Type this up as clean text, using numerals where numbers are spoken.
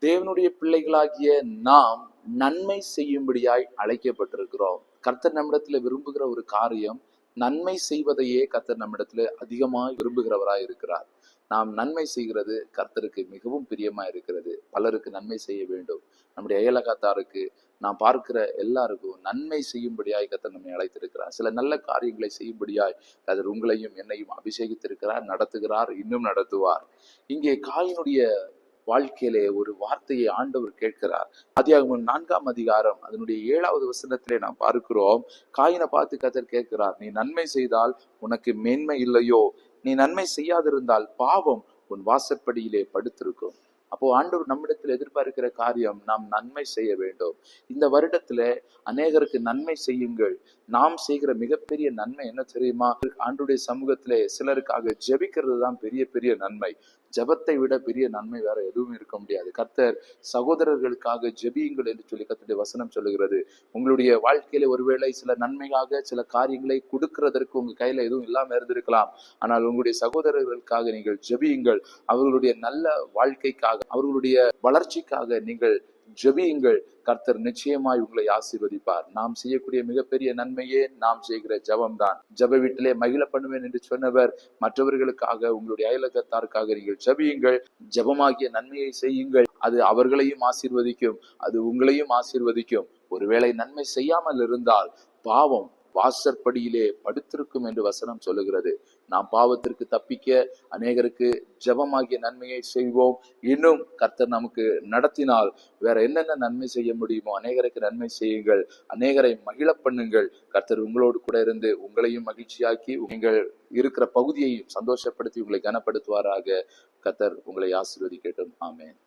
தேவனுடைய பிள்ளைகளாகிய நாம் நன்மை செய்யும்படியாய் அழைக்கப்பட்டிருக்கிறோம். கர்த்தர் நம்மிடத்துல விரும்புகிற ஒரு காரியம் நன்மை செய்வதையே கர்த்தர் நம்மிடத்துல அதிகமாய் விரும்புகிறவராய் இருக்கிறார். நாம் நன்மை செய்கிறது கர்த்தருக்கு மிகவும் பிரியமா இருக்கிறது. பலருக்கு நன்மை செய்ய வேண்டும். நம்முடைய அயலகத்தாருக்கு, நாம் பார்க்கிற எல்லாருக்கும் நன்மை செய்யும்படியாய் கர்த்தர் நம்மை அழைத்திருக்கிறார். சில நல்ல காரியங்களை செய்யும்படியாய் கர்த்தர் உங்களையும் என்னையும் அபிஷேகித்திருக்கிறார், நடத்துகிறார், இன்னும் நடத்துவார். இங்கே காயினுடைய வாழ்க்கையிலே ஒரு வார்த்தையை ஆண்டவர் கேட்கிறார். ஆதியாகமம் 4ஆம் அதிகாரம் அதனுடைய 7வது வசனத்திலே நாம் பார்க்கிறோம். காயினை பார்த்து கர்த்தர் கேட்கிறார், நீ நன்மை செய்தால் உனக்கு மேன்மை இல்லையோ? நீ நன்மை செய்யாதிருந்தால் பாவம் உன் வாசற்படியிலே படுத்திருக்கும். அப்போ ஆண்டவர் நம்மிடத்தில் எதிர்பார்க்கிற காரியம், நாம் நன்மை செய்ய வேண்டும். இந்த வருடத்துல அநேகருக்கு நன்மை செய்யுங்கள். நாம் செய்கிற மிகப்பெரிய நன்மை என்ன தெரியுமா? ஆண்டவருடைய சமூகத்திலே சிலருக்காக ஜெபிக்கிறது தான் பெரிய பெரிய நன்மை. ஜெபத்தை விட பெரிய நன்மை வேற எதுவும் இருக்க முடியாது. கர்த்தர் சகோதரர்களுக்காக ஜெபியுங்கள் என்று சொல்லி கர்த்தருடைய வசனம் சொல்லுகிறது. உங்களுடைய வாழ்க்கையில ஒருவேளை சில நன்மையாக சில காரியங்களை கொடுக்கிறதற்கு உங்க கையில எதுவும் இல்லாம இருந்திருக்கலாம். ஆனால் உங்களுடைய சகோதரர்களுக்காக நீங்கள் ஜெபியுங்கள். அவர்களுடைய நல்ல வாழ்க்கைக்காக, அவர்களுடைய வளர்ச்சிக்காக நீங்கள் ஜெபியுங்கள். கர்த்தர் நிச்சயமாய் உங்களை ஆசீர்வதிப்பார். நாம் செய்யக்கூடிய மிகப்பெரிய நன்மையே நாம் செய்கிற ஜெபம் தான். ஜெப வீட்டிலே மகிழ பண்ணுவேன் என்று சொன்னவர், மற்றவர்களுக்காக, உங்களுடைய அயலகத்தாருக்காக நீங்கள் ஜெபியுங்கள். ஜெபமாகிய நன்மையை செய்யுங்கள். அது அவர்களையும் ஆசீர்வதிக்கும், அது உங்களையும் ஆசீர்வதிக்கும். ஒருவேளை நன்மை செய்யாமல் இருந்தால் பாவம் வாசற்படியிலே படுத்திருக்கும் என்று வசனம் சொல்லுகிறது. நாம் பாவத்திற்கு தப்பிக்க அநேகருக்கு ஜெபமாகிய நன்மையை செய்வோம். இன்னும் கர்த்தர் நமக்கு நடத்தினால் வேற என்னென்ன நன்மை செய்ய முடியுமோ அநேகருக்கு நன்மை செய்யுங்கள். அநேகரை மகிழ பண்ணுங்கள். கர்த்தர் உங்களோடு கூட இருந்து உங்களையும் மகிழ்ச்சியாக்கி, நீங்கள் இருக்கிற பகுதியையும் சந்தோஷப்படுத்தி உங்களை கனப்படுத்துவாராக. கர்த்தர் உங்களை ஆசீர்வதிக்கட்டும். ஆமென்.